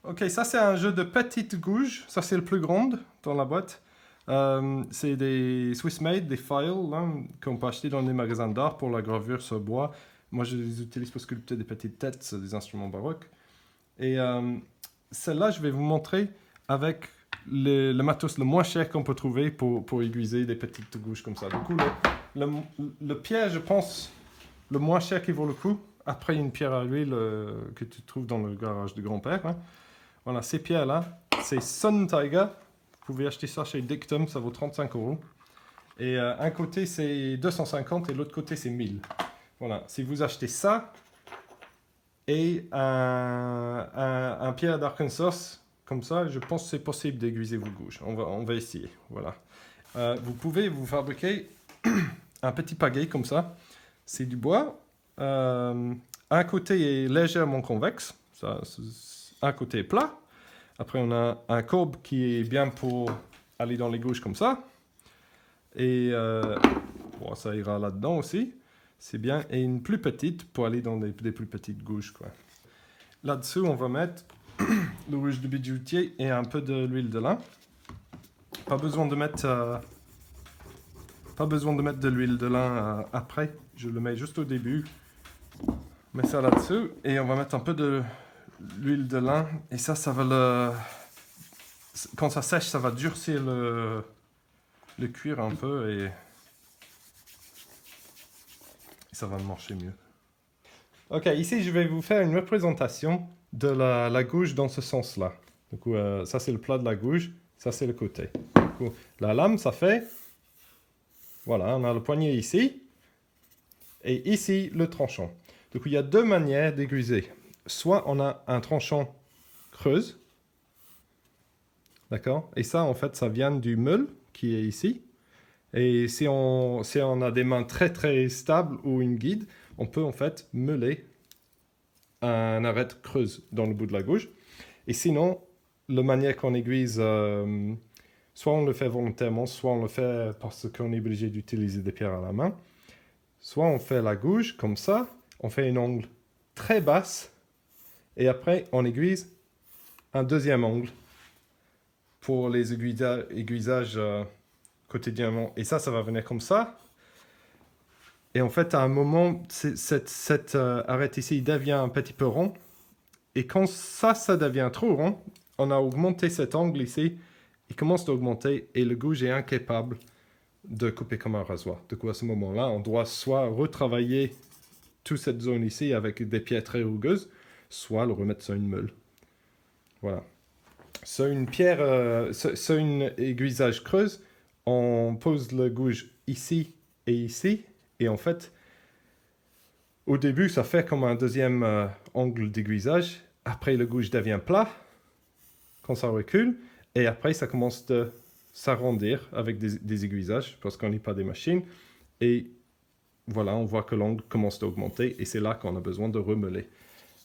Ok, ça c'est un jeu de petites gouges. Ça c'est le plus grand dans la boîte. C'est des Swiss Made, des files là, qu'on peut acheter dans les magasins d'art pour la gravure sur bois. Moi je les utilise pour sculpter des petites têtes sur des instruments baroques. Et celle-là, je vais vous montrer avec le matos le moins cher qu'on peut trouver pour aiguiser des petites gouges comme ça. Du coup, le pierre, je pense, le moins cher qui vaut le coup, après une pierre à huile que tu trouves dans le garage du grand-père. Hein. Voilà, ces pierres-là, c'est Sun Tiger. Vous pouvez acheter ça chez Dictum, ça vaut 35 €. Et un côté, c'est 250 et l'autre côté, c'est 1000. Voilà, si vous achetez ça et un pierre d'Arkansas, comme ça, je pense que c'est possible d'aiguiser vos gouges. On va essayer. Voilà. Vous pouvez vous fabriquer un petit pagaie comme ça. C'est du bois. Un côté est légèrement convexe. Un côté est plat. Après, on a un courbe qui est bien pour aller dans les gouges comme ça. Et bon, ça ira là-dedans aussi. C'est bien. Et une plus petite pour aller dans des plus petites gouges, quoi. Là-dessous, on va mettre le rouge de bijoutier et un peu de l'huile de lin. Pas besoin de mettre de l'huile de lin après. Je le mets juste au début. On met ça là-dessus et on va mettre un peu de l'huile de lin. Et ça va le... Quand ça sèche, ça va durcir le cuir un peu et ça va marcher mieux. Ok, ici je vais vous faire une représentation de la gouge dans ce sens-là. Du coup, ça c'est le plat de la gouge, ça c'est le côté. Du coup, la lame, ça fait... Voilà, on a le poignet ici, et ici le tranchant. Du coup, il y a deux manières d'aiguiser. Soit on a un tranchant creuse, d'accord? Et ça, en fait, ça vient du meule qui est ici. Et si on a des mains très très stables ou une guide, on peut en fait meuler un arête creuse dans le bout de la gouge. Et sinon, la manière qu'on aiguise, soit on le fait volontairement, soit on le fait parce qu'on est obligé d'utiliser des pierres à la main. Soit on fait la gouge comme ça, on fait une angle très basse, et après on aiguise un deuxième angle pour les aiguisages quotidiennement. Et ça va venir comme ça. Et en fait, à un moment, cette arête ici devient un petit peu rond. Et quand ça devient trop rond, on a augmenté cet angle ici. Il commence d'augmenter et le gouge est incapable de couper comme un rasoir. Du coup, à ce moment-là, on doit soit retravailler toute cette zone ici avec des pierres très rugueuses, soit le remettre sur une meule. Voilà. Sur une pierre, sur une aiguisage creuse, on pose le gouge ici et ici. Et en fait, au début, ça fait comme un deuxième angle d'aiguisage. Après, le gouge devient plat quand ça recule. Et après, ça commence de s'arrondir avec des aiguisages parce qu'on n'est pas des machines. Et voilà, on voit que l'angle commence d'augmenter. Et c'est là qu'on a besoin de remeuler.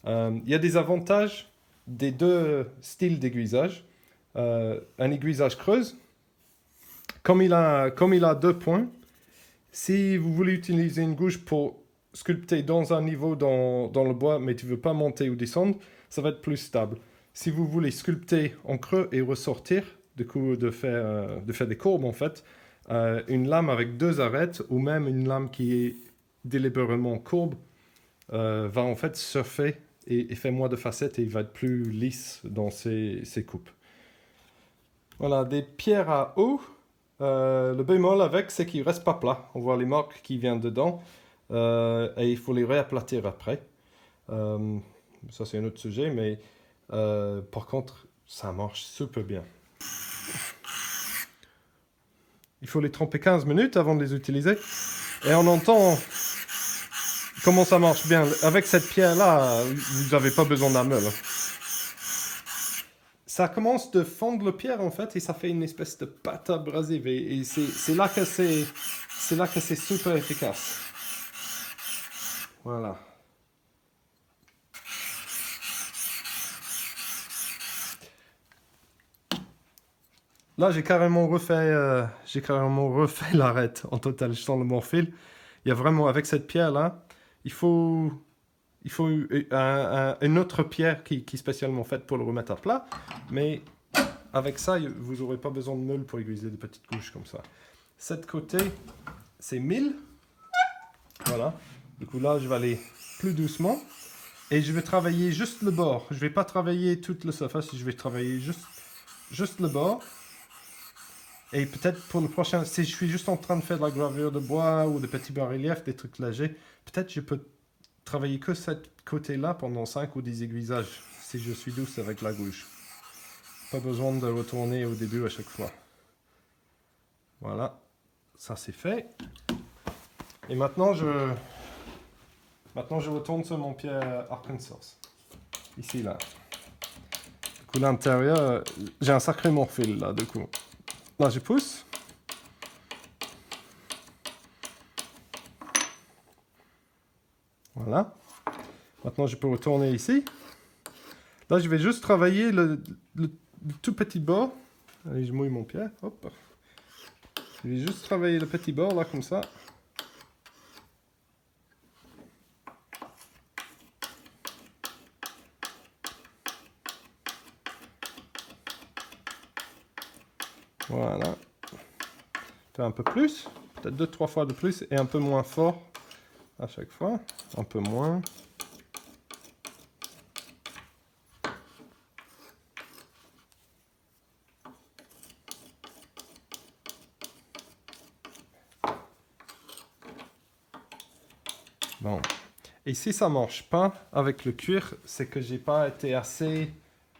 Il y a des avantages des deux styles d'aiguisage. Un aiguisage creuse, comme il a deux points, si vous voulez utiliser une gouge pour sculpter dans un niveau dans le bois, mais tu ne veux pas monter ou descendre, ça va être plus stable. Si vous voulez sculpter en creux et ressortir, du coup de faire des courbes en fait, une lame avec deux arêtes ou même une lame qui est délibérément courbe va en fait surfer et faire moins de facettes et il va être plus lisse dans ses coupes. Voilà, des pierres à eau. Le bémol avec, c'est qu'il ne reste pas plat. On voit les marques qui viennent dedans et il faut les réaplatir après. Ça, c'est un autre sujet, mais par contre, ça marche super bien. Il faut les tremper 15 minutes avant de les utiliser. Et on entend comment ça marche bien. Avec cette pierre-là, vous n'avez pas besoin d'un meule. Ça commence de fondre le pierre en fait et ça fait une espèce de pâte abrasive et c'est là que c'est super efficace. Voilà. Là j'ai carrément refait l'arête en total. Je sens le morphile. Il y a vraiment avec cette pierre là, il faut il faut une autre pierre qui est spécialement faite pour le remettre à plat. Mais avec ça, vous n'aurez pas besoin de meule pour aiguiser des petites couches comme ça. Cette côté, c'est 1000. Voilà. Du coup, là, je vais aller plus doucement. Et je vais travailler juste le bord. Je ne vais pas travailler toute la surface, je vais travailler juste le bord. Et peut-être pour le prochain, si je suis juste en train de faire de la gravure de bois ou de petits bas-reliefs, des trucs légers, peut-être je peux travailler que ce côté-là pendant 5 ou 10 aiguisages, si je suis douce avec la gouge. Pas besoin de retourner au début à chaque fois. Voilà, ça c'est fait. Et maintenant je retourne sur mon pied Arkansas. Ici, là. Du coup, l'intérieur, j'ai un sacré morphile, là, du coup. Là, je pousse. Voilà. Maintenant, je peux retourner ici. Là, je vais juste travailler le tout petit bord. Allez, je mouille mon pied. Hop. Je vais juste travailler le petit bord, là, comme ça. Voilà. Faire un peu plus. Peut-être 2-3 fois de plus et un peu moins fort à chaque fois. Un peu moins. Bon. Et si ça marche pas avec le cuir, c'est que j'ai pas été assez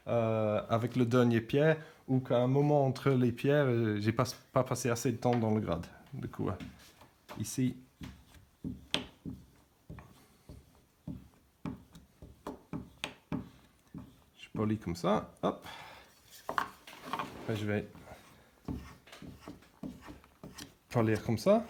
avec le dernier pierre ou qu'à un moment entre les pierres, j'ai pas passé assez de temps dans le grade. Du coup, ici, je polis comme ça. Hop. Après, je vais polir comme ça.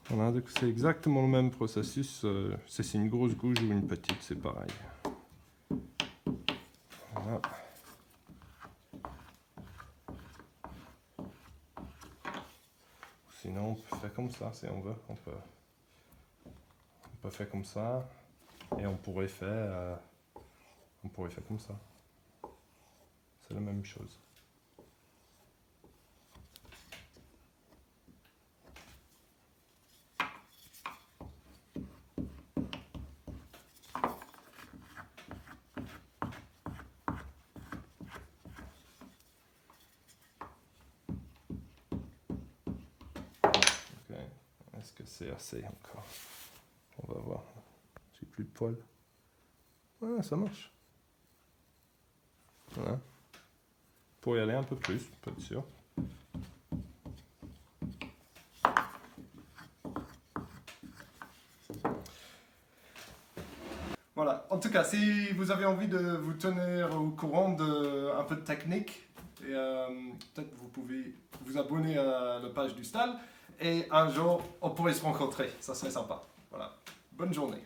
Voilà, donc c'est exactement le même processus. Si c'est une grosse gouge ou une petite, c'est pareil. Voilà. Sinon, on peut faire comme ça, si on veut. On peut faire comme ça. Et on pourrait faire comme ça. C'est la même chose. Est-ce que c'est assez encore? On va voir. J'ai plus de poils. Ouais, ça marche. Voilà. Pour y aller un peu plus, pas être sûr. Voilà. En tout cas, si vous avez envie de vous tenir au courant de un peu de technique, et peut-être vous pouvez vous abonner à la page du stall. Et un jour, on pourrait se rencontrer. Ça serait sympa. Voilà. Bonne journée.